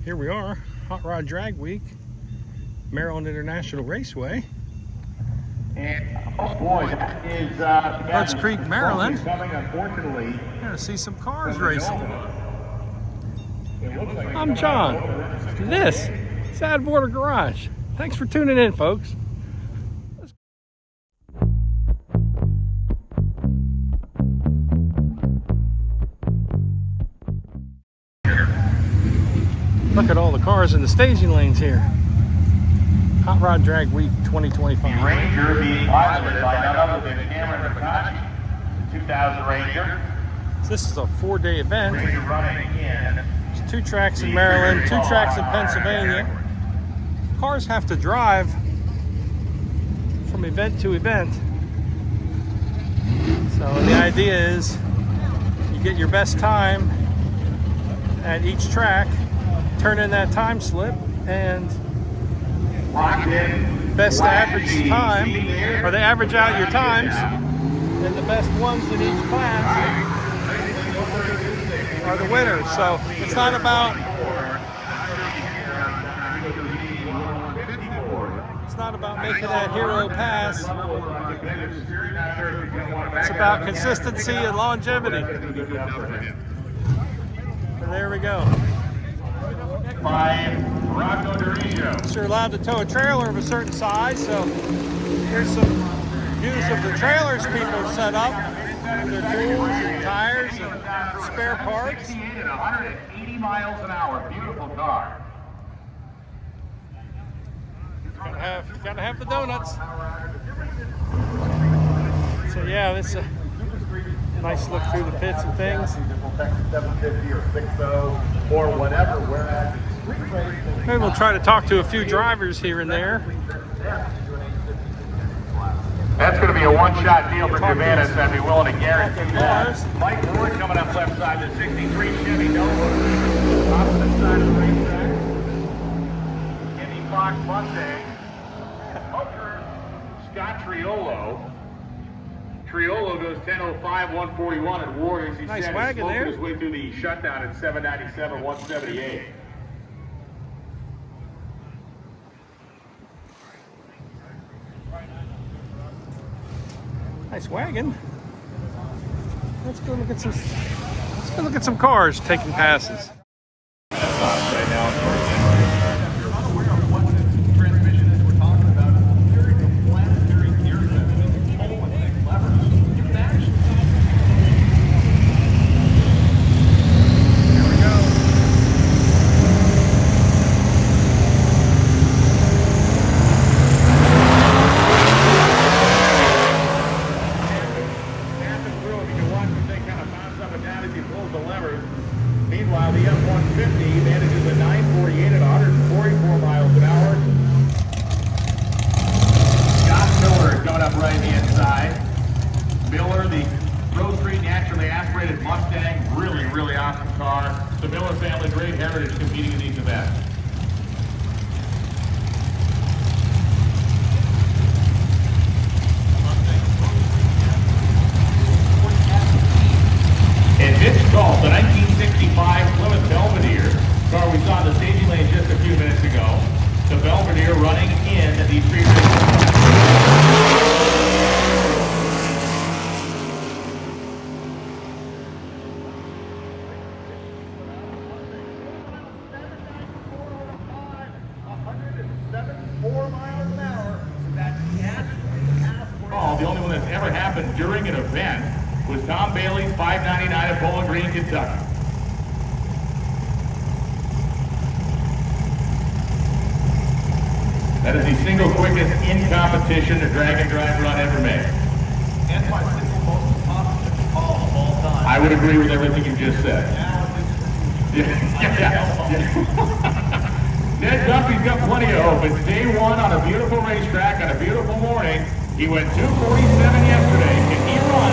Here we are, Hot Rod Drag Week, Maryland International Raceway. And oh boy, that is Lutz Creek, Maryland. Coming, unfortunately. Gonna see some cars racing. I'm John. This is Ad Border Garage. Thanks for tuning in, folks. Look at all the cars in the staging lanes here. Hot Rod Drag Week 2025. Ranger being piloted by none other than Cameron McConaughey, the 2000 Ranger. This is a 4-day event. Ranger running in. There's 2 tracks in Maryland, 2 tracks in Pennsylvania. Cars have to drive from event to event. So the idea is you get your best time at each track, turn in that time slip, and best average time, or they average out your times, and the best ones in each class are the winners. So it's not about making that hero pass. It's about consistency and longevity. And there we go. So you're allowed to tow a trailer of a certain size. So here's some views of the trailers people set up, their tools and tires and spare parts. 180 miles an hour, beautiful car. Gotta have the donuts. So yeah, this is a nice look through the pits and things. 750 or 60 or whatever. Whereas maybe we'll try to talk to a few drivers here and there. That's going to be a one-shot deal for Davis. I'd be willing to guarantee that. Mike Ward coming up left side, the 63 Chevy Nova. Opposite side of the racetrack. Kenny Fox Mustang. Hooker Scott Triolo. Triolo goes 10:05, 141 at Warriors. He's nice wagon there. His way through the shutdown at 797, 178. Nice wagon. Let's go look at some cars taking passes. Meanwhile, the F-150 manages a 948 at 144 miles an hour. Scott Miller coming up right in the inside. Miller, the Road Street naturally aspirated Mustang, really awesome car. The Miller family, great heritage competing in these events. And Mitch Galt, the 1965 Plymouth Belvedere, car we saw in the staging lane just a few minutes ago. The Belvedere running in the street race. The only one that's ever happened during an event was Tom Bailey's 599 at Bowling Green, Kentucky. That is the single quickest in competition a drag and drive run ever made. And my single most positive call of all time. I would agree with everything you just said. Ned Duffy's got plenty of hope. It's day one on a beautiful racetrack on a beautiful morning. He went 247 yesterday. Can he run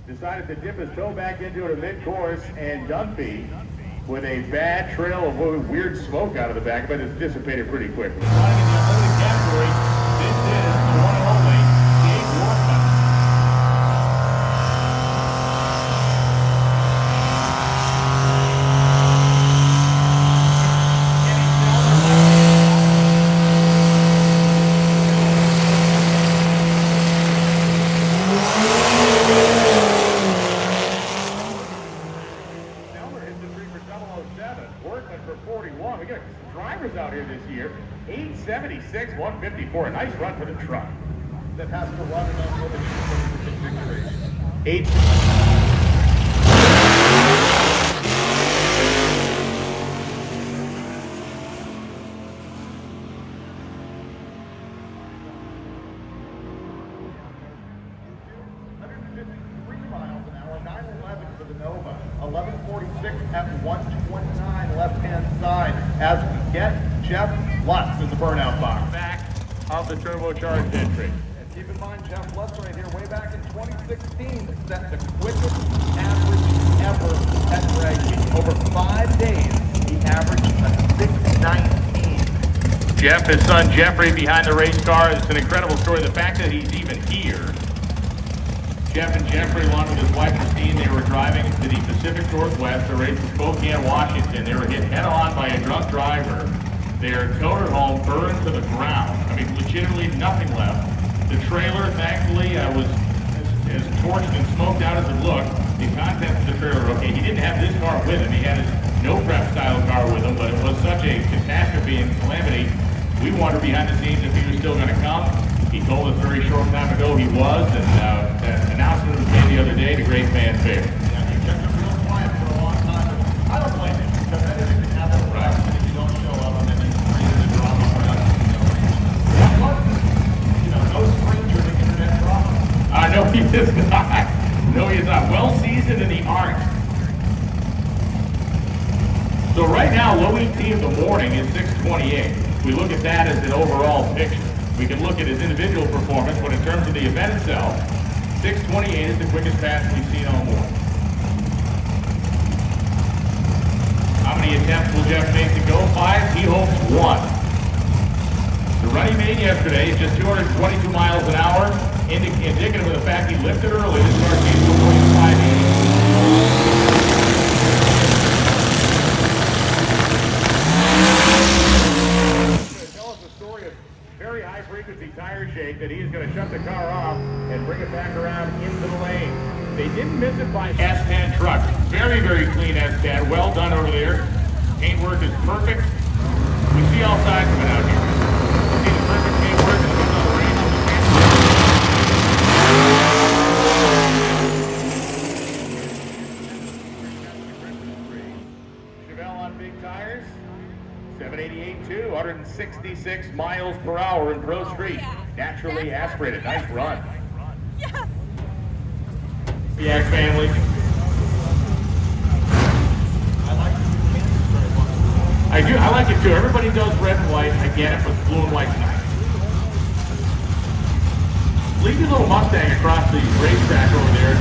450? Decided to dip his toe back into it at mid-course, and Dunphy, with a bad trail of weird smoke out of the back, but it's dissipated pretty quickly. territory. This is the one and only Dave Workman. Workman for 41. We got drivers out here this year. 876, 154. A nice run for the truck. That has to run it on the configuration. 8. Miles an hour, 911 for the Nova, 1146 at 129 left-hand side as we get Jeff Lutz in the burnout box. Back of the turbocharged entry. And keep in mind, Jeff Lutz right here, way back in 2016, set the quickest average ever at drag meet. Over 5 days, he averaged a 619. Jeff, his son Jeffrey behind the race car. It's an incredible story. The fact that he's even here. Jeff and Jeffrey, along with his wife Christine, they were driving to the Pacific Northwest, the race in Spokane, Washington. They were hit head-on by a drunk driver. Their toter home burned to the ground. I mean, legitimately nothing left. The trailer, thankfully, was as torched and smoked out as it looked. The contents of the trailer were okay. He didn't have this car with him. He had his no-prep style car with him, but it was such a catastrophe and calamity. We wondered behind the scenes if he was still going to come. He told us very short time ago he was, and that announcement was made the other day to great fanfare. Yeah, he kept it real quiet for a long time. I don't blame him, because anything can happen for us, and if you don't show up, and then you create a drama for us, no stranger to internet drama. No, he is not. No, he is not. Well seasoned in the art. So right now, low ET of the morning is 628. We look at that as an overall picture. We can look at his individual performance, but in terms of the event itself, 628 is the quickest pass we've seen all morning. How many attempts will Jeff make to go? 5. He hopes 1. The run he made yesterday is just 222 miles an hour, indicative of the fact he lifted early. This car came to 580. Very high frequency tire shake that he is going to shut the car off and bring it back around into the lane. They didn't miss it by S10 truck. Very, very clean S10. Well done over there. Paintwork is perfect. We see all sides of it out here. We see the perfect paintwork and it's on the range of the Chevelle on big tires. 788 166 miles per hour in Pro Street. Naturally aspirated. Nice run. Yes. Yak family. I do. I like it too. Everybody does red and white. I get it, but blue and white's nice. Leave your little Mustang across the racetrack over there.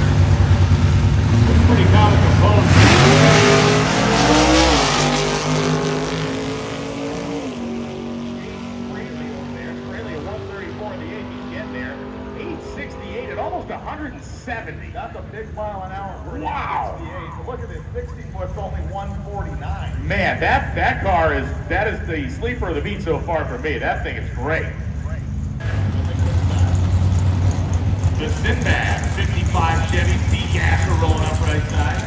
It's pretty common component. Almost 170. That's a big mile an hour for Wow. 68. So look at this, 60 foot's only 149. Man, that car is the sleeper of the beat so far for me. That thing is great. The Sinbad 55 Chevy C-Gas are rolling up right side.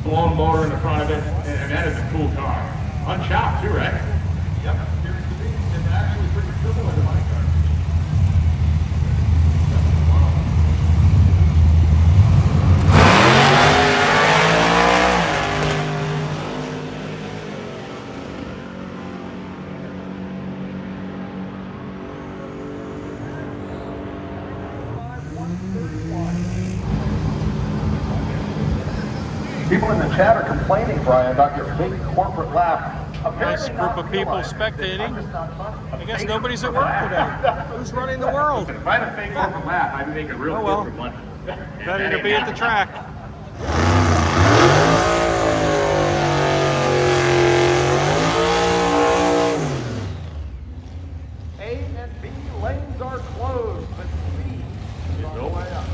Blown motor in the front of it. in the chat are complaining, Brian, about your big corporate laugh. Nice group of people spectating. I guess nobody's at work today. Who's running the world? If I had a fake corporate laugh, I'd be making real corporate money. Better to be at the track. A and B lanes are closed, but C is on the way up.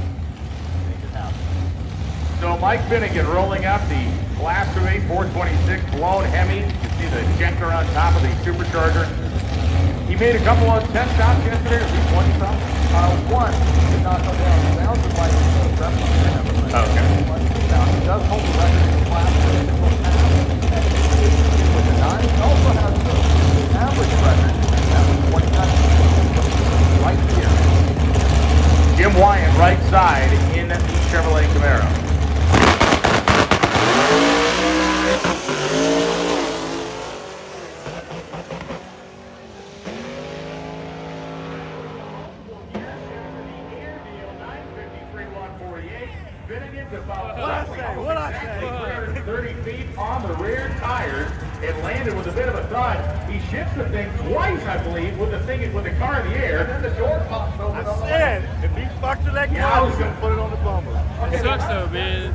Make it happen. So Mike Finnegan rolling up the Blasphemi 426 blown Hemi. You can see the checker on top of the supercharger. He made a couple of test stops yesterday, at least 20 something. One did not go down. Sounds like Okay. Now, he does hold the record in the class for a single pass at 88 with the 9. He also has the average record, and that was 29 right here. Jim Wyatt, right side in the Chevrolet Camaro. What I say? 30 feet on the rear tires. It landed with a bit of a thud. He shifts the thing twice, I believe, with the car in the air. And then the door pops open. I said, if he fucks with that car, he's gonna put it on the bumper. It sucks though, man.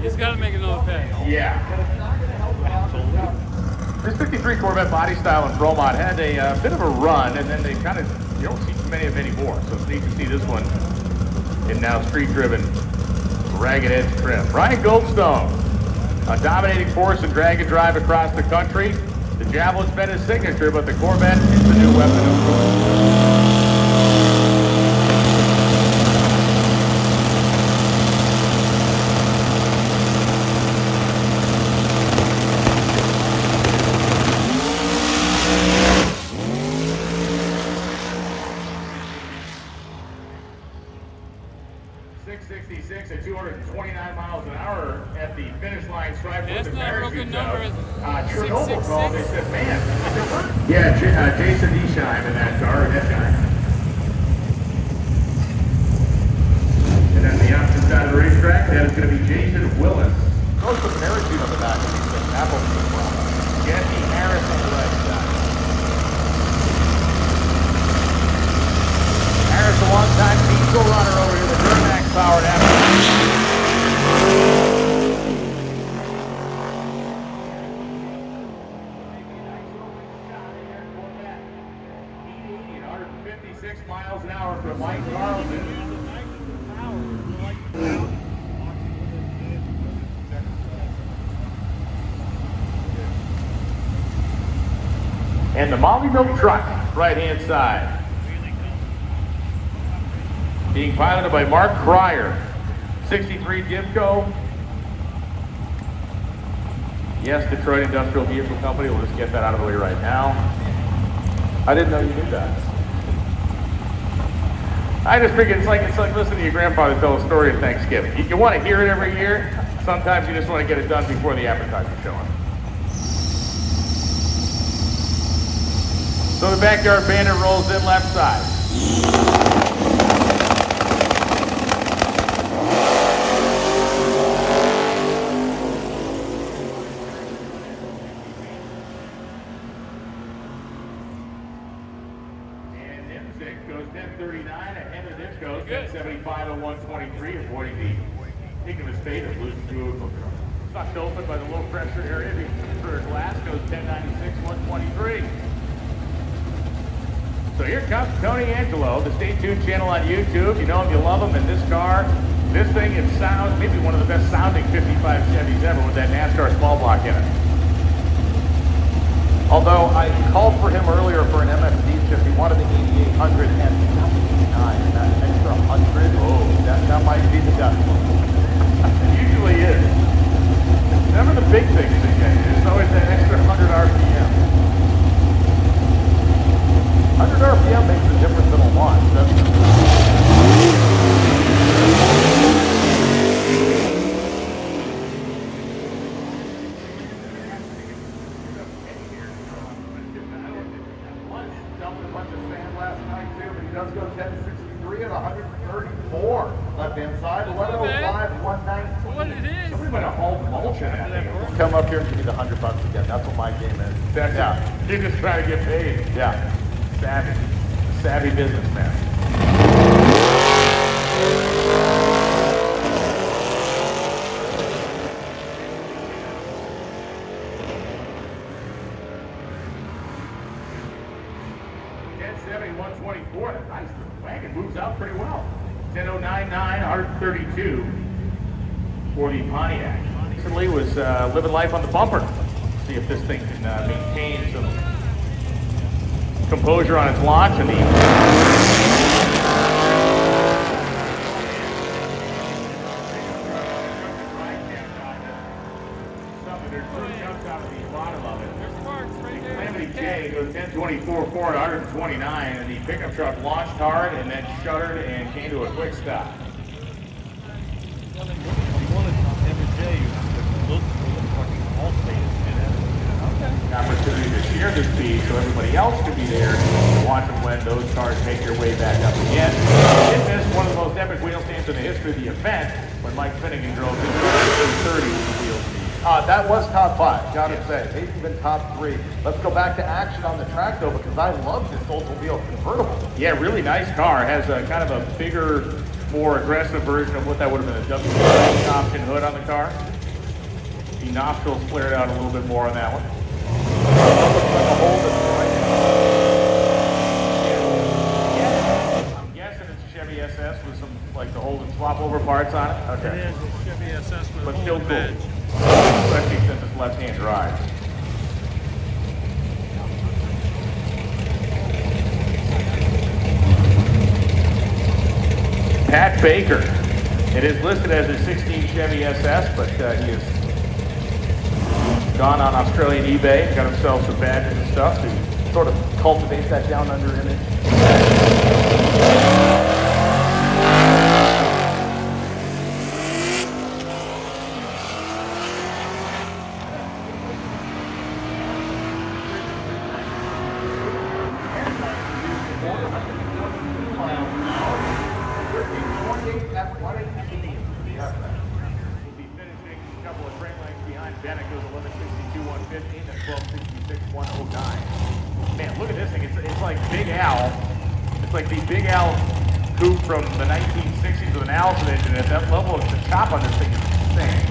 He's got to make another pass. Yeah. This 53 Corvette body style in ProMax had a bit of a run, and then they kind of, you don't see too many of anymore. So it's neat to see this one in now street-driven, ragged edge trim. Brian Goldstone, a dominating force in drag and drive across the country. The Javelin's been his signature, but the Corvette is the new weapon of choice. At 229 miles an hour at the finish line stripe. That's not a real good number. Chernobyl called. They said, man. Yeah, Jason Deschheim in that car, that guy. And then the opposite side of the racetrack, that is going to be Jason Willis. Goes with the parachute on the back of these Apple. Jesse Harris on the right side. Harris, a long-time diesel runner over here, the ProMax powered Apple. Miles an hour from Mike Carlson. And the Molly Milk truck, right-hand side. Being piloted by Mark Cryer, 63 Dimco. Yes, Detroit Industrial Vehicle Company. We'll just get that out of the way right now. I didn't know you knew that. I just figured it's like listening to your grandfather tell a story at Thanksgiving. You want to hear it every year. Sometimes you just want to get it done before the appetizer show up. So the backyard bandit rolls in left side. Goes 10:39 ahead of this goes 10:75 and 123, avoiding the ignominious fate of losing to a sucked open by the low pressure area. The third glass goes 10:96 123. So here comes Tony Angelo, the Stay Tuned channel on YouTube. You know him, you love him. And this car, this thing, it sounds maybe one of the best sounding 55 Chevys ever with that NASCAR small block in it. Although I called for him earlier for an MFD chip, he wanted the 8800 and 89, and that extra 100, that might be the death blow. It usually is. It's never the big things that get you, it's always that extra 100 RPM. 100 RPM makes a difference in a launch, doesn't it? Does go 1063 and 134 left-hand side, 1105, 119. What it is? Somebody might have hauled mulch in that thing. Come up here and give me the $100 again. That's what my game is. That's Yeah. You're just trying to get paid. Yeah. Savvy businessman. That nice wagon moves out pretty well. 10.099, 132 for the Pontiac. Recently was living life on the bumper. See if this thing can maintain some composure on its launch and the goes 1024 forward, 129, and the pickup truck launched hard and then shuttered and came to a quick stop. Opportunity to share the speed so everybody else could be there to watch them when those cars make their way back up again. It missed one of the most epic wheel stands in the history of the event when Mike Finnegan drove his 230 with the wheel speed. That was top 5, gotta say. Maybe even top 3. Let's go back to action on the track though, because I love this Oldsmobile convertible. Yeah, really nice car. Has a kind of a bigger, more aggressive version of what that would have been a WRC option hood on the car. The nostrils flared out a little bit more on that one. I'm guessing it's a Chevy SS with some like the Holden swap over parts on it. It is a Chevy SS with But a still whole cool. badge. Especially since it's left-hand drive. Pat Baker. It is listed as a 16 Chevy SS, but he has gone on Australian eBay and got himself some badges and stuff to Sort of cultivate that down under image. Man, look at this thing. It's like Big Al. It's like the Big Al coupe from the 1960s with an Allison engine. At that level, the chop on this thing is insane.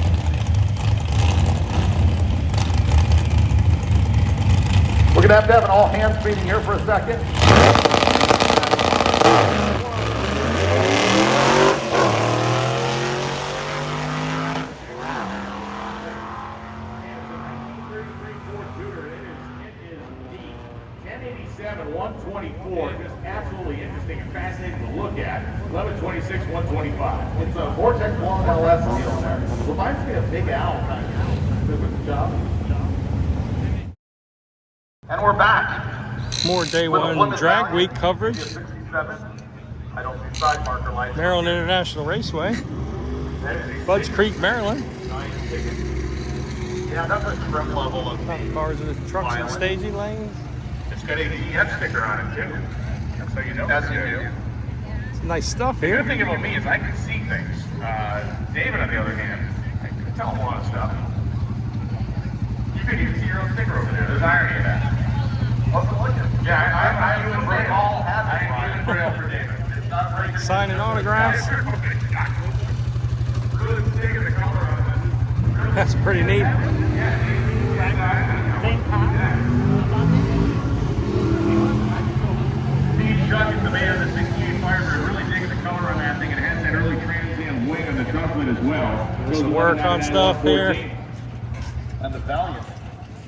We're gonna have to have an all hands meeting here for a second. It is 124, just absolutely interesting and fascinating to look at. 1126, 125. It's a Vortex Long LS wheel there. Reminds me of Big Al kind of with the job. And we're back. More day one drag week coverage. 67. I don't see side marker lights. Maryland International Raceway, Budds Creek, Maryland. Yeah, that's a trim level of Cars in the trucks and staging lanes. It's got a DF sticker on it too. That's how you know. That's you. Some nice stuff The good here. thing about me is I can see things. David, on the other hand, I can tell him a lot of stuff. You can even see your own sticker over there. There's irony in that. Yeah, I'm doing braille for David. Signing autographs. Really digging the color on it. That's pretty neat. Chuck is the man of the 68 Firebird, really digging the color on that thing. It has that early Trans Am wing on the doublet as well. Some work on stuff here. And the Valiant.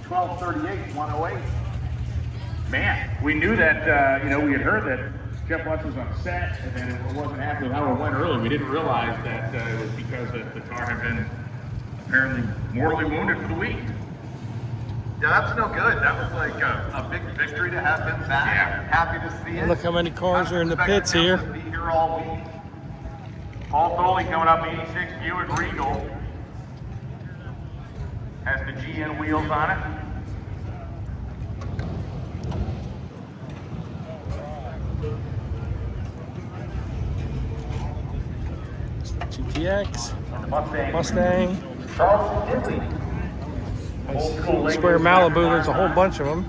1238, 108. Man, we knew that, we had heard that Jeff Lutz was upset and then it wasn't happy with how it went early. We didn't realize that it was because the car had been apparently mortally wounded for the week. Yeah, that's no good. That was like a big victory to have him back. Yeah. Happy to see it. Look how many cars are in the pits here. Be here all week. Paul Foley coming up, 86 Buick Regal. Has the GN wheels on it. GTX, And the Mustang. Mustang. Nice square Malibu, there's a whole bunch of them.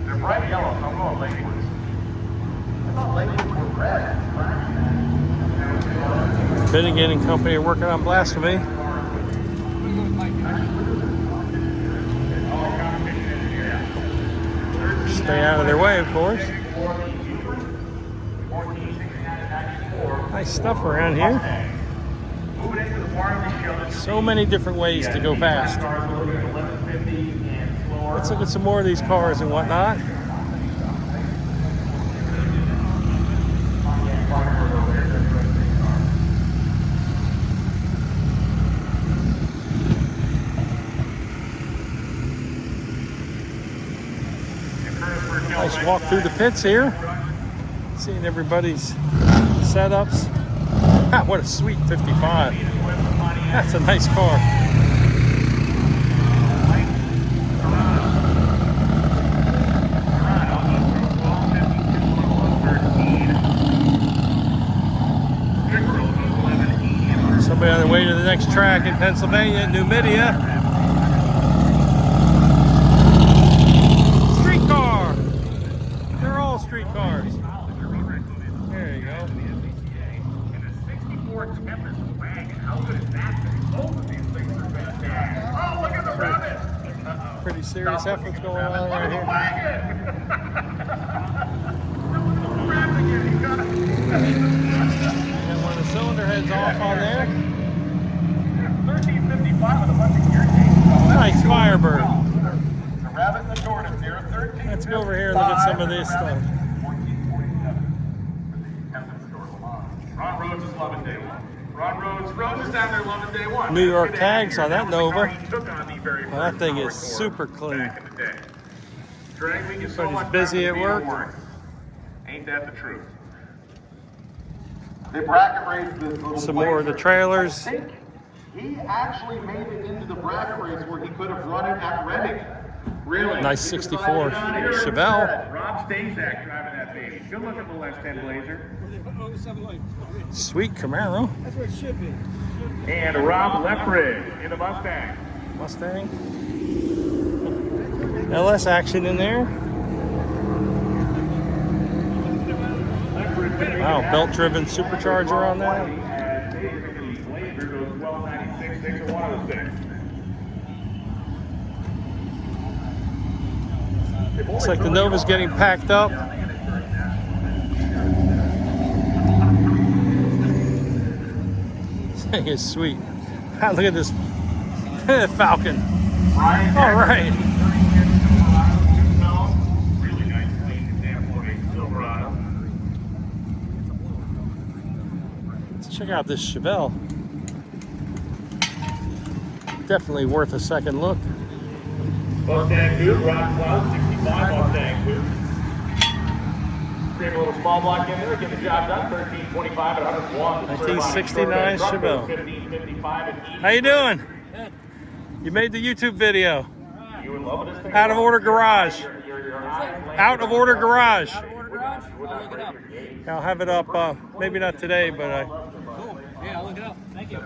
They're bright yellow, so I'm going Lakewoods. I thought Lakewoods were red. Finnegan and company are working on Blasphemi. Stay out of their way, of course. Nice stuff around here. So many different ways to go fast. Let's look at some more of these cars and whatnot. Nice walk through the pits here. Seeing everybody's setups. Ah, what a sweet 55. That's a nice car. Somebody on their way to the next track in Pennsylvania, Numidia. Street car. They're all street cars. There you go. Pretty serious efforts going on right here. And when the cylinder head's off on there. 1355 with a bunch of gear changes. Nice Firebird. The rabbit and the tortoise here. 13. Let's go over here and look at some of this stuff. 1447. Ron Rhodes is loving day one. Rhodes is down there loving day one. New York tags on that Nova. He took on the very Well, that first thing power is tour super clean. back in the day. Drag week is so Everybody's much busy better at than work. being warned. Ain't that the truth? They bracket raced this little Some more of the blazer. trailers. I think he actually made it into the bracket race where he could have run it at Reading. Really? Nice He 64 decided not to. Chevelle. Rob Stazak driving that baby. Good look at the left 10 Blazer. Sweet Camaro. That's where it should be. And Rob Leffridge in the Mustang. Mustang. LS action in there. Wow, belt-driven supercharger on that. Blazer goes 1296, 6 and 106. Looks like the Nova's getting packed up. This thing is sweet. Ah, look at this Falcon. All right. Really nice, clean example of a Silverado. Let's check out this Chevelle. Definitely worth a second look. Mustang coupe, Ron Cloud, 65 Mustang coupe. Create a little small block in there, get the job done. 1325 at 101. 1969 Chevelle. 1555 at How you doing? You made the YouTube video. You would love this thing. Out of order garage. Out of order garage. Order garage? I'll look it up. I'll have it up. Maybe not today, but Cool. Yeah, I'll look it up. Thank you.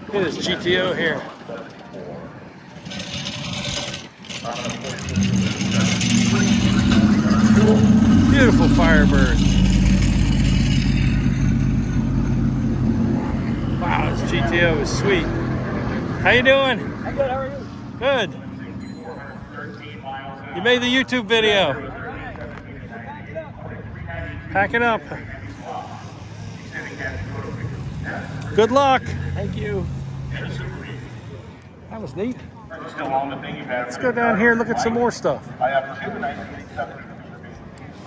look at this GTO here. Beautiful Firebird. Wow, this GTO is sweet. How you doing? I'm good. How are you? Good. You made the YouTube video. Pack it up. Good luck. Thank you. That was neat. Still on the thing you've had. Let's go down here and look at some more stuff. I have two 1987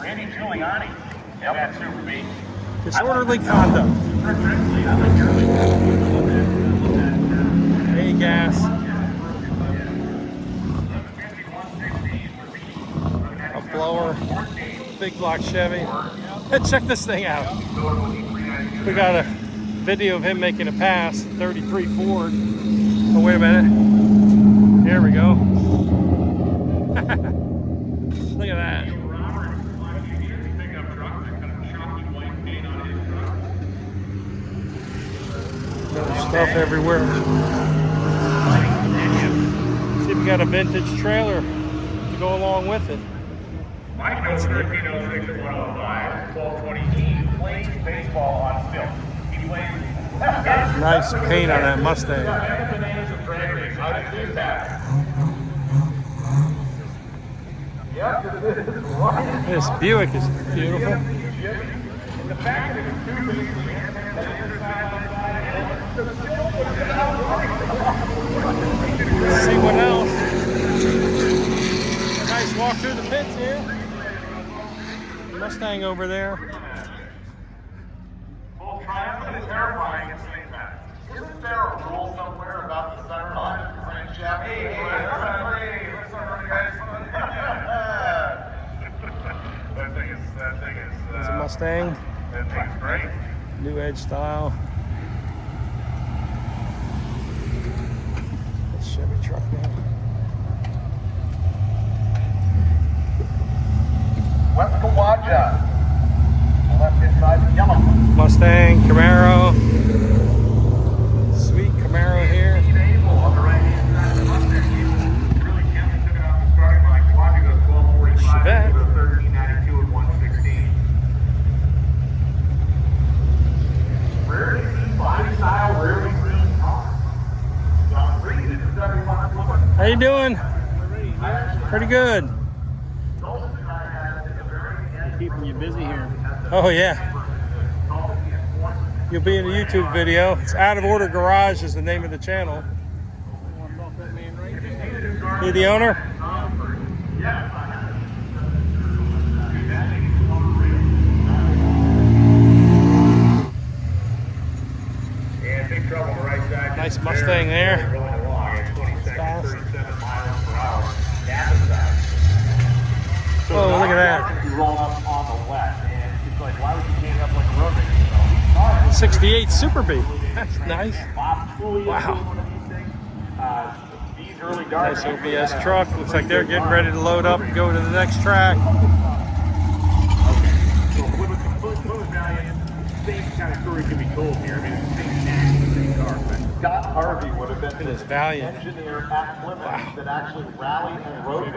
Randy Giuliani in that Super B. Disorderly conduct. Hey, gas. A blower. Big block Chevy. Hey, check this thing out. We got a video of him making a pass. 33 Ford. Oh, wait a minute. Here we go. Look at that. Stuff everywhere. See if we got a vintage trailer to go along with it. Mike knows 1306 at 105, 1220. He plays baseball on stilt. He plays. Nice paint on that Mustang. This Buick is beautiful. See what else? A nice walk through the pits here. Mustang over there. Full triumph is terrifying at the same time. Isn't there a rule somewhere about the sunrise? Hey, let's start running, guys. That thing is. There's a Mustang. That thing's great. New Edge style. That's Chevy truck now. West Kawaja. Left inside the yellow. Mustang, Camaro. Sweet Camaro here. On the right hand side of the Mustang. Really gently took it off the starting line. Kawaja goes 1245 Chevette. to the 1392 at 116. Rarely seen body style, rarely seen car. John Reed is everyone looking. How you doing? Pretty good. Keeping you busy here. Oh yeah. You'll be in a YouTube video. It's Out of Order Garage is the name of the channel. You the owner? And big trouble on the right side. Nice Mustang there. Rolling along at 27 Fast. miles per hour. Napa side. Oh, look at that. You roll up on the left, and it's like, why would you change up like a road race? 68 Super B. That's nice. Wow. These early dark Nice OPS truck. Looks like they're getting ready to load up and go to the next track. So with the Plymouth Valiant, same kind of story can be told here. I mean, it's the same name, same car. But Scott Harvey would have been Look at this Valiant. engineer at Plymouth that actually rallied and road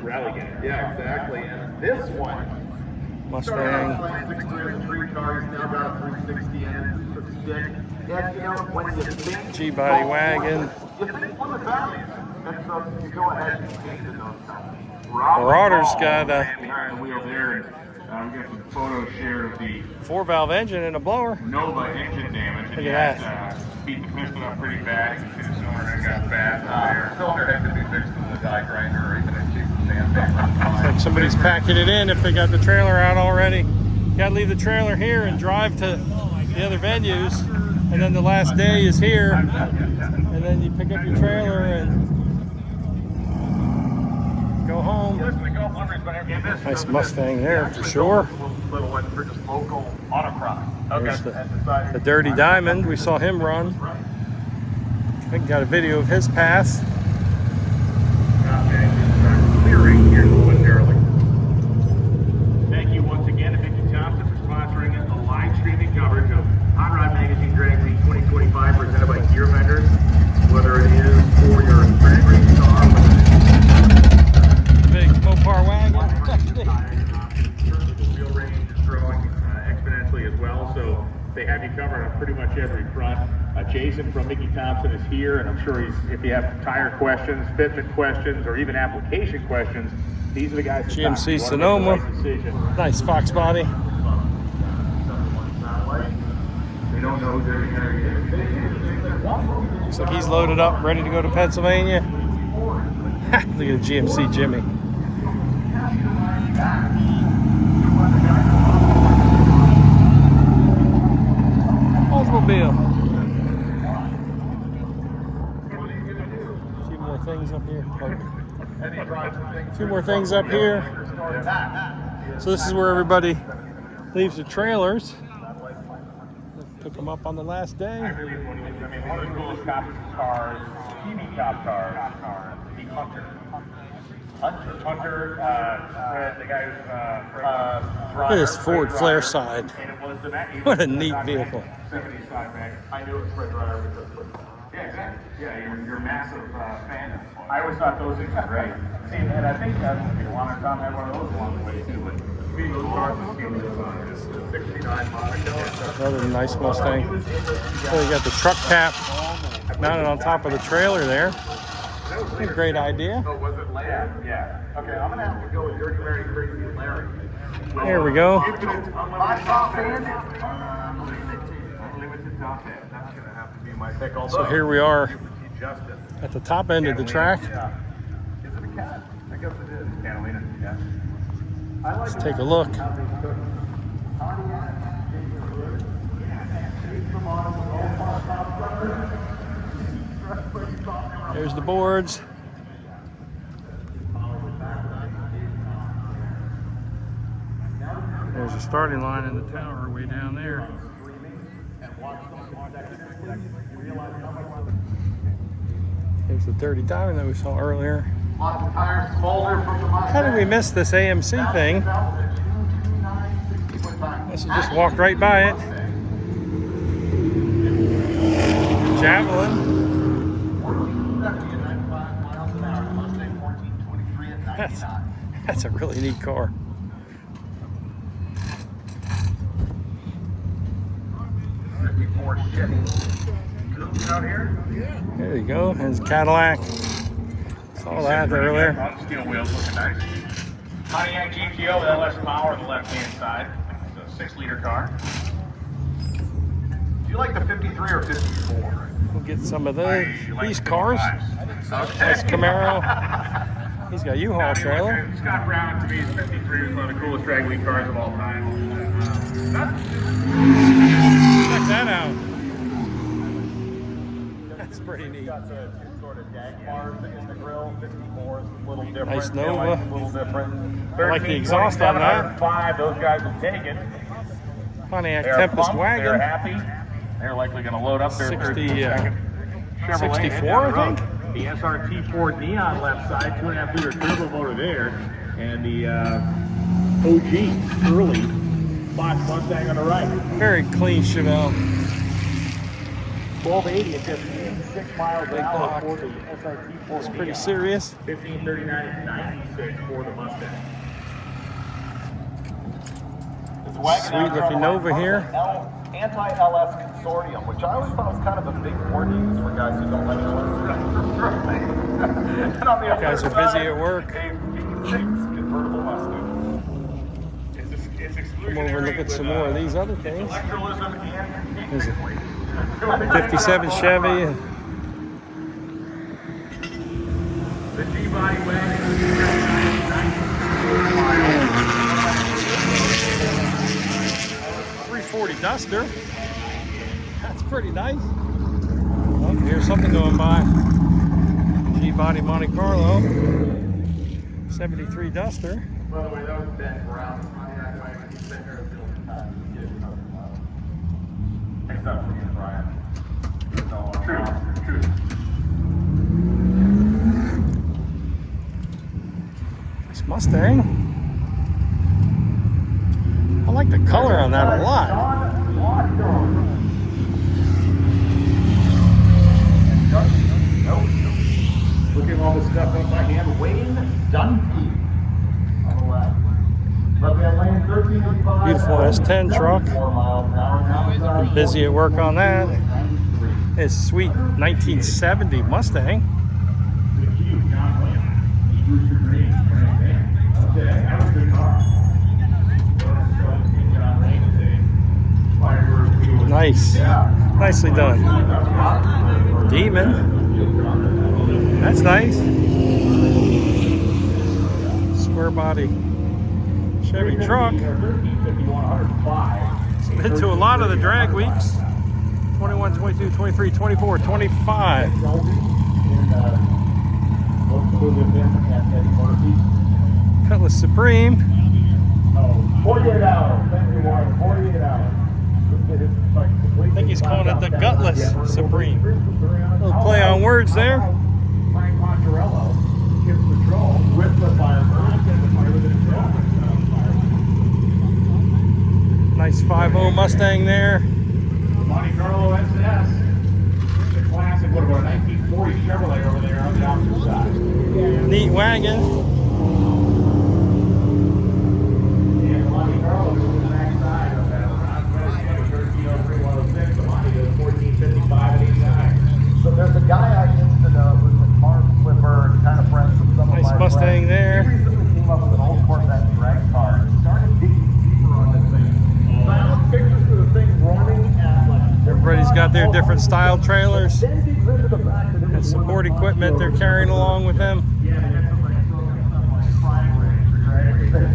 rally. Yeah, exactly. And this one. Mustang. G-body wagon. Marauder's got a behind the wheel there. We got some photos shared of the 4-valve engine and a blower. Nova engine damage. Look at that. Beat the piston up pretty bad. You can see the cylinder head got bad. Cylinder head could be fixed with a die grinder or even a cheap sandpaper. Looks like somebody's packing it in if they got the trailer out already. Got to leave the trailer here and drive to the other venues. And then the last day is here. And then you pick up your trailer and go home. Nice Mustang there for sure. Little one for just local autocross. There's the Dirty Diamond. We saw him run. I think got a video of his pass. Clearing here momentarily. Thank you once again to Mickey Thompson for sponsoring the live streaming coverage of Hot Rod Magazine Drag Week 2025 presented by Gear Vendors. Whether it is for your drag race car, Big Mopar wagon. the wheel range is growing exponentially as well, so they have you covered on pretty much every front. Jason from Mickey Thompson is here, and I'm sure if you have tire questions, fitment questions, or even application questions, these are the guys. GMC Sonoma. Nice Fox body. They don't know they're going to Looks like he's loaded up, ready to go to Pennsylvania. Look at the GMC Jimmy. Oldsmobile. A few more things up here. A few more things up here. So this is where everybody leaves the trailers. Pick them up on the last day. I mean, one of the coolest cop cars, TV cop cars, the Hunter. Hunter, the guy who's Look at this Ford flare side. What a neat vehicle. 70s Max. I knew it was Fred Ryder because yeah, exactly. Yeah, you're a massive fan. I always thought those things were great. See, and I think that's what you want to Tom had one of those along the way too. But me, those cars is the 69 Monaco. Another nice Mustang. Oh, you got the truck cap mounted on top of the trailer there. A great idea. Oh, was it Larry? Yeah. Okay, I'm gonna have to go with Dirty Larry, Crazy Larry. There we go. My top end. Unlimited top end. That's gonna have to be my pick. So here we are at the top end of the track. Yeah. Is it a cat? I guess it is. Catalina. Yeah. Let's take a look. There's the boards. There's a starting line in the tower way down there. There's the Dirty Diamond that we saw earlier. How did we miss this AMC thing? Must have just walked right by it. Javelin. That's a really neat car. Out here? There you go. There's Cadillac. Saw that earlier. Steel wheels looking nice. Pontiac GTO with LS power on the left-hand side. It's a 6-liter car. Do you like the 53 or 54? We'll get some of these cars. Okay. Nice Camaro. He's got a U-Haul trailer. Scott Brown, to me, is 53 is one of the coolest drag week cars of all time. Check that out. That's pretty neat. Got the sort of Jaguars in the grill. 54 is a little different. Nice Nova. A little different. I like the exhaust on that. 5, those guys have taken. Pontiac They're Tempest pumped, wagon. They're happy. They're likely going to load up their 64, I think. The SRT Ford Neon left side, 2.5-liter turbo motor there, and the OG early Fox Mustang on the right. Very clean Chevelle. 1280 at just 6 miles an hour block. for the SRT Ford. It's pretty serious. 1539 at 96 for the Mustang. Sweet looking Nova here. Anti-LS consortium, which I always thought was kind of a big word used for guys who don't like LS. Guys are busy at work. Convertible Mustang. Come over and look at some more of these other things. Electralism and There's a 57 Chevy. the G-body wagon. 340 Duster. That's pretty nice. Oh, here's something going by. G-body Monte Carlo. 73 Duster. By the way, that was Ben Brown. Pontiac wagon. He's been here a billion times. Thanks up for me, Brian. True. This Mustang. I like the color on that a lot. Look at all the stuff on my hand. Wayne Dunphy on the left. Left hand lane 1385. Beautiful S10 truck. 4 miles an hour. Been busy at work on that. It's sweet 1970 Mustang. Nice. Nicely done. Demon. That's nice. Square body Chevy truck. Been to a lot of the drag weeks. 21, 22, 23, 24, 25. Cutlass Supreme. 48 hours. Thank you, Warren. 48 hours. I think he's calling it the Gutless Supreme. Little play on words there. Frank Monterello. Kids Patrol with the Firebird and the fire within itself. Nice 5.0 Mustang there. Monte Carlo SS. The classic, what about a 1940 Chevrolet over there on the opposite side. Neat wagon. And the Monte Carlo goes to the back side of that. Ron West, 1303-106. The Monte goes 1455 and 89. So there's a guy I used to know who's a car flipper and kind of friends with some Nice of my Mustang friends. there. He recently came up with an old Corvette drag car and started digging deeper on this thing. Found pictures of the thing running at like... Everybody's got their different style trailers Then digs into the fact that it and was one support of the equipment they're carrying along with them.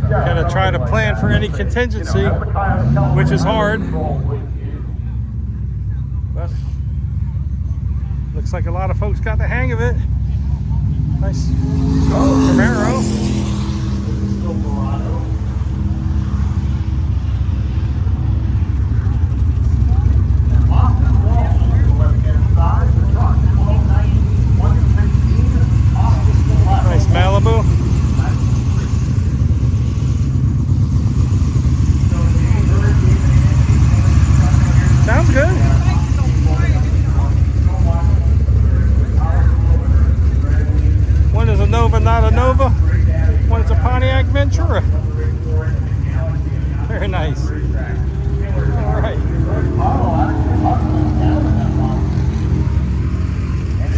Gotta try to plan for any contingency, which is hard. But looks like a lot of folks got the hang of it. Nice Camaro. Nice Malibu. Sounds good. One is a Nova, not a Nova. One is a Pontiac Ventura. Very nice. All right.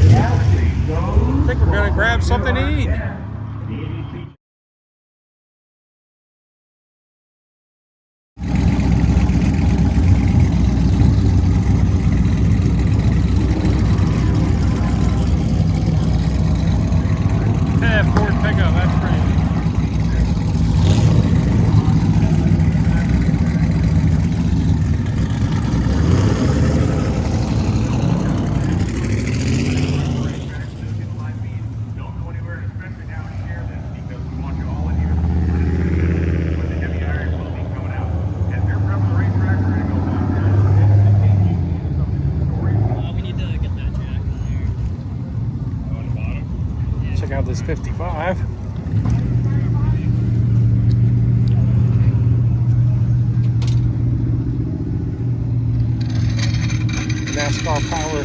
I think we're going to grab something to eat. Ford pickup, that's pretty neat. Don't go anywhere, especially down here, because we want you all in here. When the MIR will be coming out. And if you're from the racetrack, we're going to go back there. We need to get that jack there. On the bottom. Check out this 55. NASCAR power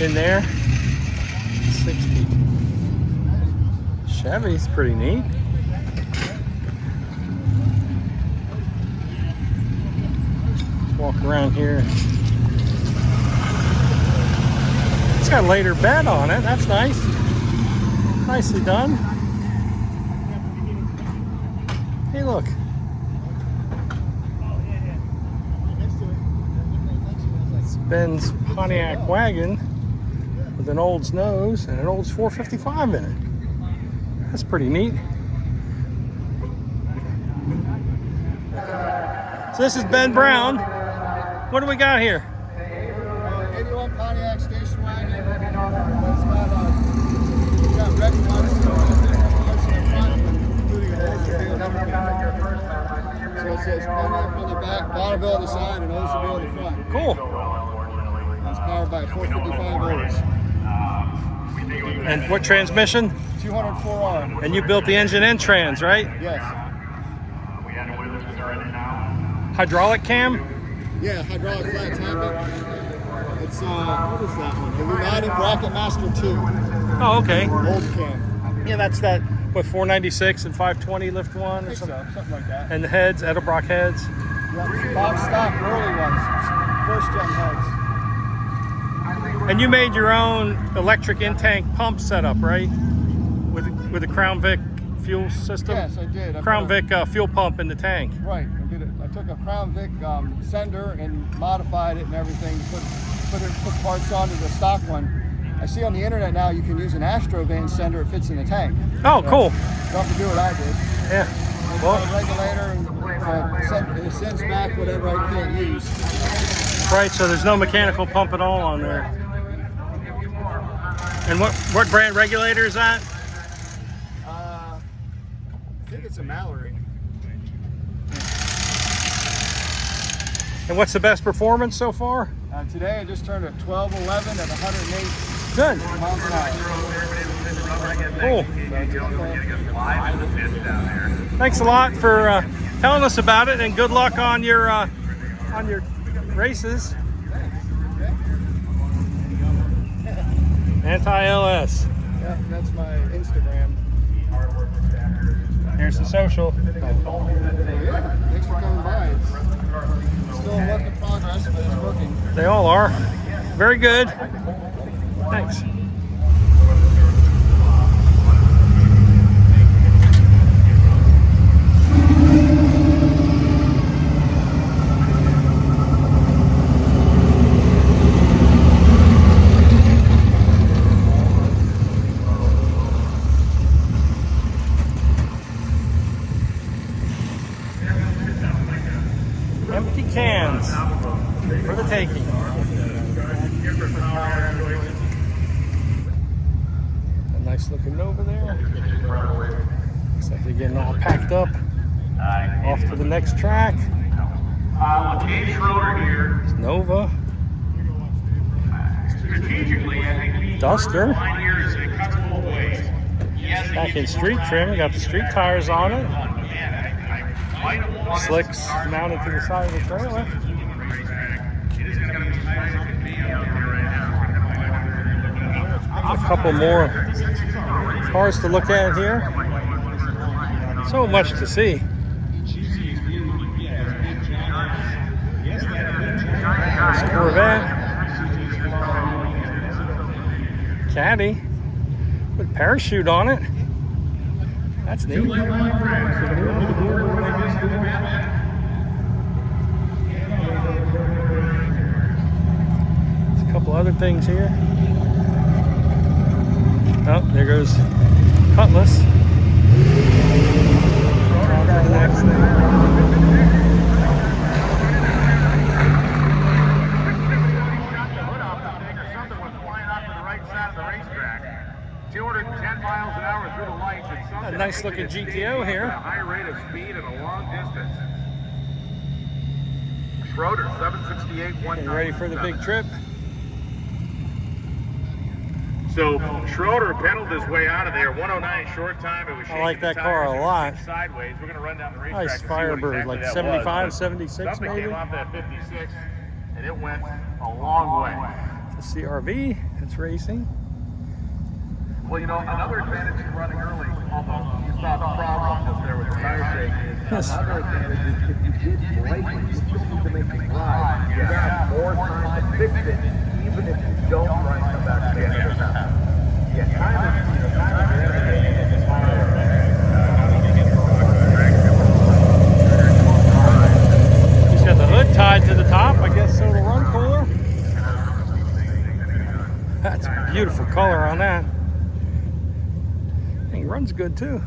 in there. 60. Chevy's pretty neat. Let's walk around here. It's got later bed on it. That's nice. Nicely done. Hey, look. It's Ben's Pontiac wagon with an Olds nose and an Olds 455 in it. That's pretty neat. So this is Ben Brown. What do we got here? 81 Pontiac station wagon. It's got red ones, so it's different parts in the front, including a Oldsmobile and everything. So it says Pontiac on the back, Bonneville on the side, and Oldsmobile on the front. Cool. It's powered by 455 volts. And what transmission? 204R. And you built the engine and trans, right? Yes. Hydraulic cam? Yeah, hydraulic flat tapping. It's, what is that one? The United Bracket Master 2. Oh, okay. Old cam. Yeah, that's that, what, 496 and 520 lift one or I think so, something? something like that. And the heads, Edelbrock heads. Yeah, box stock early ones. First gen heads. And you made your own electric in-tank pump setup, right? With the Crown Vic fuel system? Yes, I did. Crown Vic fuel pump in the tank. Right, I did it. I took a Crown Vic sender and modified it and everything, put parts onto the stock one. I see on the internet now you can use an Astrovan sender, it fits in the tank. Oh, So, cool. You don't have to do what I did. Yeah. It's Well, got a regulator and it sends back whatever I can't use. right, so there's no mechanical pump at all on there. And what brand regulator is that? I think it's a Mallory. And what's the best performance so far? Today I just turned a 1211 at 108 Good. Miles an hour. Cool. Thanks a lot for telling us about it, and good luck on your races. Anti-LS. Yeah, that's my Instagram. Here's the social. Yeah, thanks for coming by. It's still a work in progress, but it's working. They all are. Very good. Thanks. Empty cans for the taking. A nice looking Nova there. Looks like they're getting all packed up. Off to the next track. Dave Schroeder here. It's Nova. Strategically, I think Duster. here is it cuts both ways. Yes, Back in street trim. Got the street tires on it. Slicks mounted to the side of the trailer. A couple more cars to look at here. So much to see. There's a Corvette. Caddy with parachute on it. That's neat. There's a couple other things here. Oh, there goes Cutlass. On to the next thing. A nice looking GTO here. A high rate of speed and a long distance. Schroeder, 768, Getting ready for the big trip. So Schroeder pedaled his way out of there. 109 short time. It was I like that shaking the car a tires lot. sideways. We're going to run down the racetrack. Nice and see Firebird, what like exactly that 75, was. 76 Something maybe. came off that 56, and it went a long way. It's a CRV. It's racing. Well, you know, another advantage to running early, although you saw the problem just there with the tire shake, is another advantage is if you did break it, you still need to make it glide. You got more time to fix it, even if you don't try and come back to the end of the time. Yeah, time is everything. He's got the hood tied to the top. I guess so it'll run cooler. That's a beautiful color on that. He runs good too.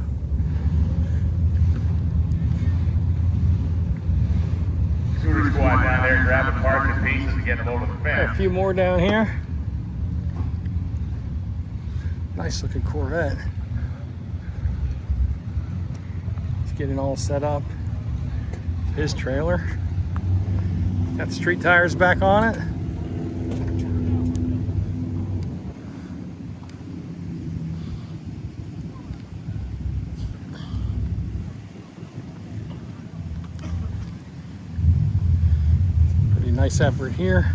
Super squad down there grabbing parts and pieces and getting them over the Got a fence. few more down here. Nice looking Corvette. He's getting all set up. His trailer. Got the street tires back on it. Nice effort here.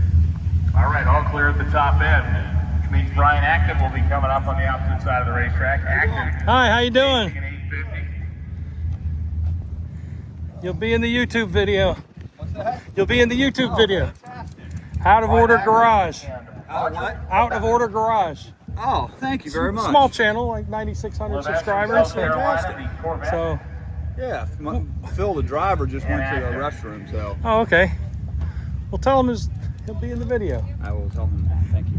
All right, all clear at the top end. Which means Brian Acton will be coming up on the opposite side of the racetrack. Acton. Hi, how you doing? 850. You'll be in the YouTube video. What's that? You'll be in the YouTube video. Out of Order Garage. Out of what? Out of Order Garage. Oh, thank you very much. Small channel, like 9,600 subscribers. So, Yeah, Phil, the driver, just went to the restroom, so oh, okay. Well, tell him he'll be in the video. I will tell him. Thank you.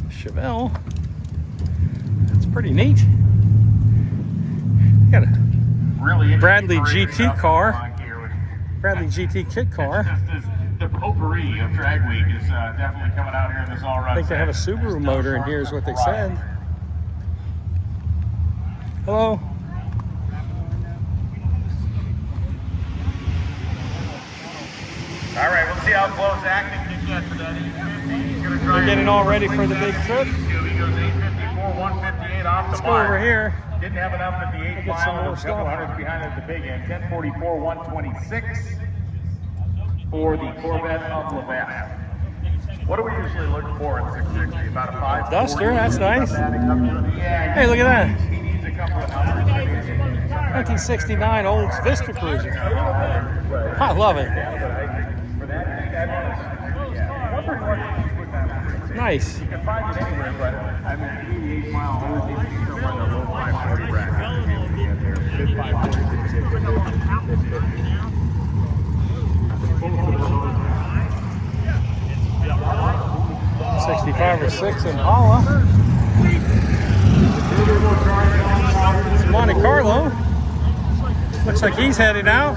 Chevelle. That's pretty neat. Got a Really Bradley interesting GT stuff car. going on here. Bradley GT kit car. The potpourri of Drag Week is definitely coming out here in this all-around. I think they have a Subaru motor in here is what they said. Hello. All right, we'll see how close Acton can get to that 850. They're getting all ready for the big trip. He goes 854, 158 off the Let's go mark. over here. Didn't have enough at the 8 Get some mile. more A couple stuff. hundreds behind at the big end. 1044, 126 for the Corvette of Levant. What do we usually look for at 660? About a 540? Duster, that's nice. Yeah. Hey, look at that. He needs a couple of numbers. 1969 Olds Vista Cruiser. I love it. Nice. You can find it anywhere, but I mean, 88 mile old, you can still run the low 540 bracket. Mid 65 or 6 Impala. It's Monte Carlo. Looks like he's heading out.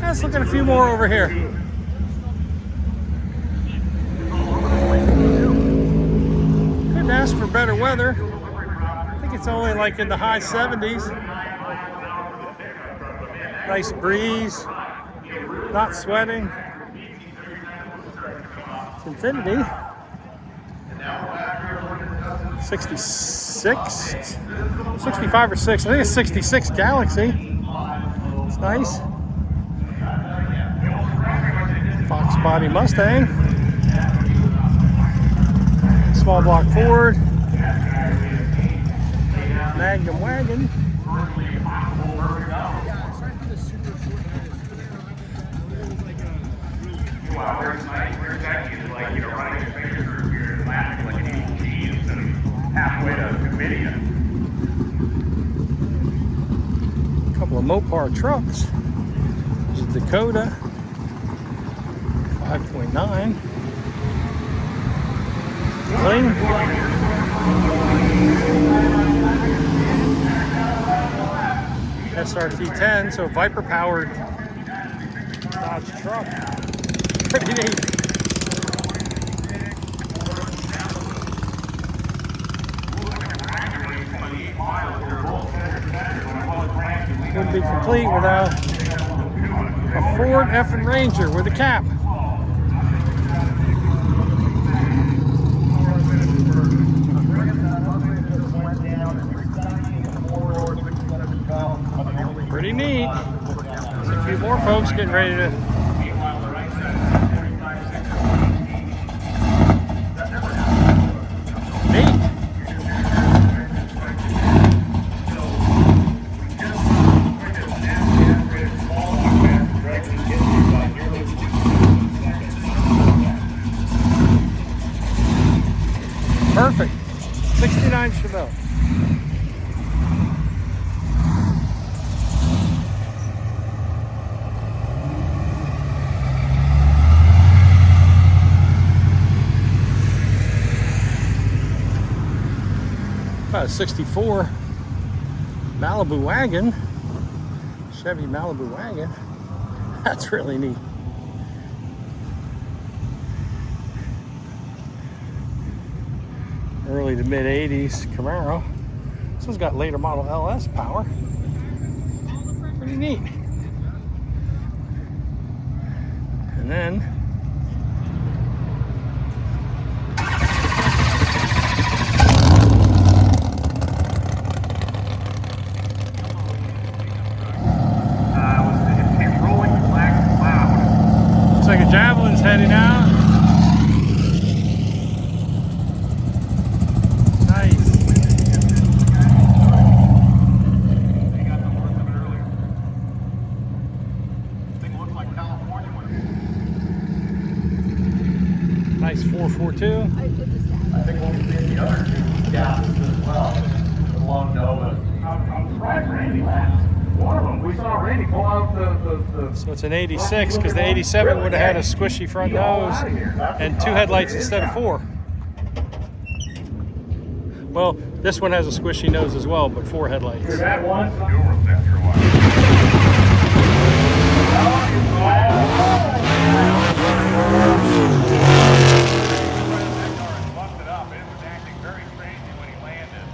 Let's look at a few more over here. Couldn't ask for better weather. I think it's only like in the high 70s. Nice breeze. Not sweating. It's Infinity. 66? 65 or 6. I think it's 66 Galaxy. It's nice. Fox body Mustang. Small block Ford. Magnum wagon. Wow, there's like, you know, running your fingers through your laughing like an EG instead of halfway to Nvidia. A couple of Mopar trucks. There's a Dakota 5.9. Clean. SRT 10, so Viper powered Dodge truck. Pretty neat. Wouldn't be complete without a Ford F&R Ranger with a cap. Pretty neat. There's a few more folks getting ready to. Neat. Perfect. 69 Chevelle. About a 64 Malibu wagon, Chevy Malibu wagon. That's really neat. Early to mid 80s Camaro. This one's got later model LS power. Pretty neat. And then It's rolling black cloud. looks like a Javelin's heading out. Nice. They got the worst of it earlier. This thing looks like California one. Nice 442. I think we'll see the other two gases as well. The long Novas. I'm surprised Randy last. One of them, we saw Randy pull out the So it's an 86 because the 87 would have had a squishy front nose and 2 headlights instead of 4. Well, this one has a squishy nose as well, but 4 headlights. That one? Dual sensor one. Busted up. It was acting very strangely when he landed.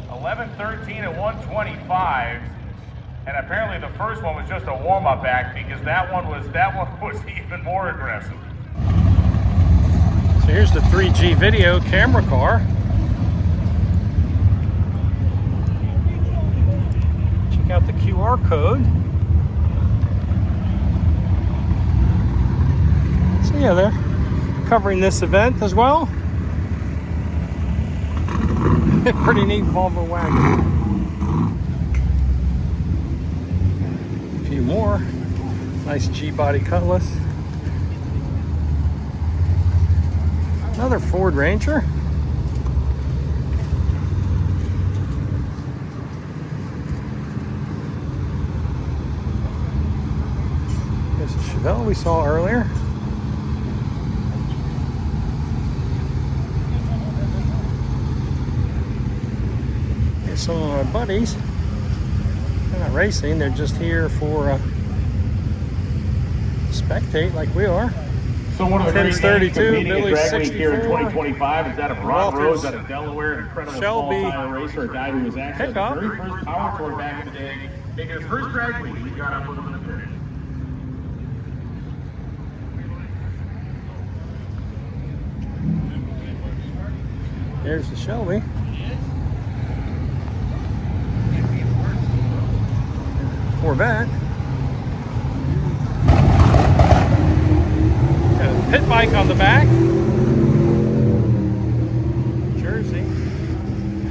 11:13 at 125. And apparently the first one was just a warm-up act because that one was even more aggressive. So here's the 3G video camera car. Check out the QR code. So yeah, they're covering this event as well. Pretty neat Volvo wagon. A few more. Nice G-body Cutlass. Another Ford Ranger. There's a Chevelle we saw earlier. Here's some of my buddies. They're not racing, they're just here for spectate like we are. So one of the great names 32, competing at Billy Drag Week 64. here in 2025 is that of Ron Walters, Rose out of Delaware, an incredible Shelby, small-tire racer, a guy who was actually pickup. the very first power tour back in the day, making his first drag week. We got up with him in the finish. There's the Shelby. Corvette. Got a pit bike on the back. Jersey.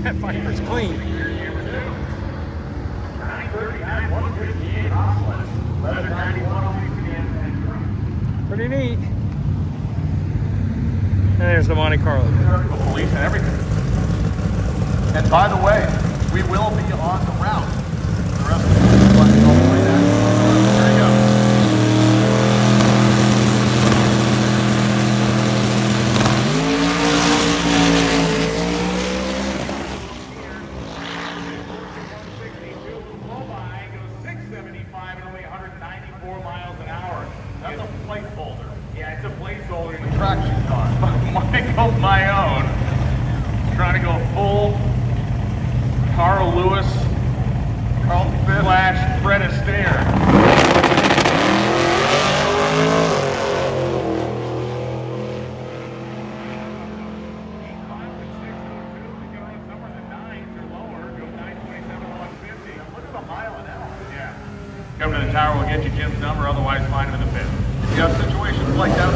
That Viper's clean. 931 Pretty neat. And there's the Monte Carlo. police and everything. And by the way, we will be on the route. The rest of the all the way down. There you go. That's a placeholder. Yeah, it's a placeholder. Traction car. Michael, my own, trying to go full Carl Lewis, Carlton Flash, Fred Astaire. Come to the tower, we'll get you Jim's number, otherwise find him in the pit. If you have situations like that,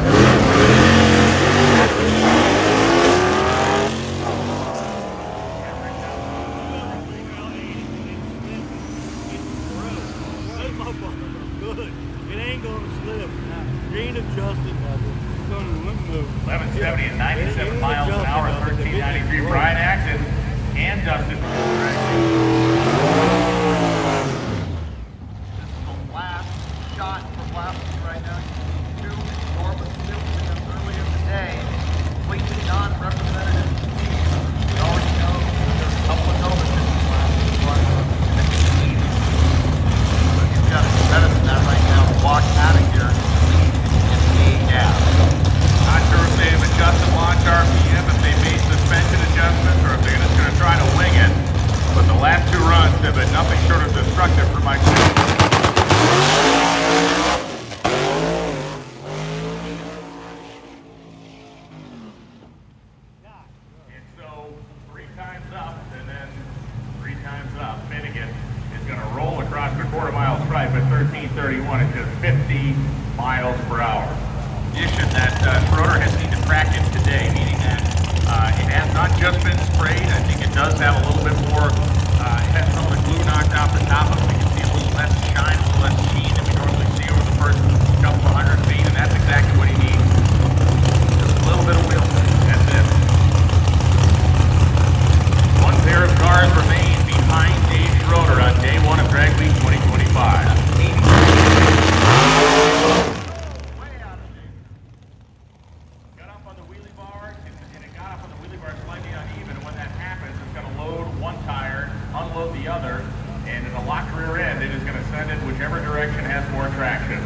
Good. It ain't gonna slip. You ain't adjusted nothing. It's gonna move. 1170 and 97 miles an hour, 1393. Brian Acton and Dustin. the last shot for Blasphemi right now. Two enormous incidents early in the day, completely non-representative teams. We already know there's a couple of Nova City Blasphemi drivers that can lead. But you've got to do better than that right now. Walk out of here and lead in gas. Not sure if they have adjusted launch RPM, if they made suspension adjustments, or if they're just going to try to wing it. But the last two runs have been nothing short of destructive for my team. And so 3 times up, and then 3 times up. Finnegan is going to roll across the quarter-mile stripe at 13:31 at just 50 miles per hour. Addition that Schroeder has seen to practice today, meaning that it has not just been sprayed. I think it does have a little bit more, it has some of the glue knocked off the top of it. We can see a little less shine, a little less sheen than we normally see over the first couple of 100 feet, and that's exactly what he needs. Just a little bit of wheel. That's it. One pair of cars remain behind Dave Schroeder on day 1 of Drag Week 2025. Got up on the wheelie bar, and it got up on the wheelie bar slightly uneven, and when that happens, it's going to load one tire, unload the other, and in a locked rear end, it is going to send it whichever direction has more traction.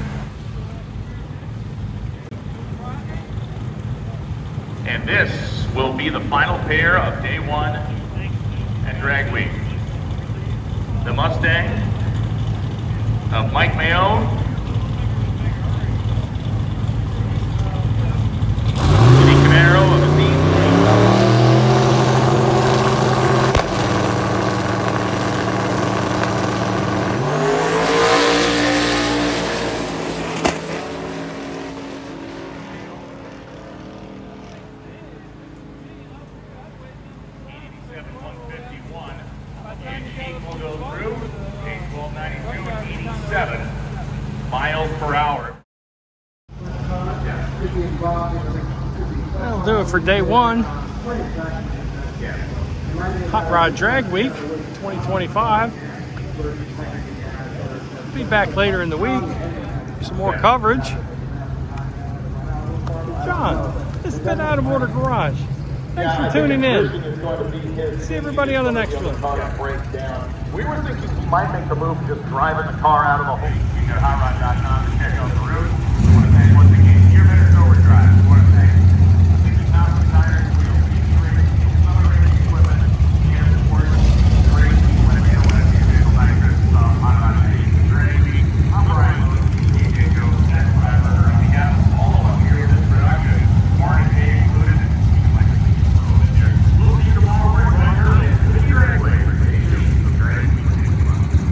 And this will be the final pair of day 1 at Drag Week. The Mustang of Mike Mayo. Jimmy Camaro of Athene. Will go through, page 1292 and 87 miles per hour. That'll do it for day one. Hot Rod Drag Week 2025. Be back later in the week for some more coverage. John, this has been Out of Order Garage. Thanks for tuning in. See everybody on the next one. We were thinking he might make the move of just driving the car out of the hole. You got hotrod.com to check out the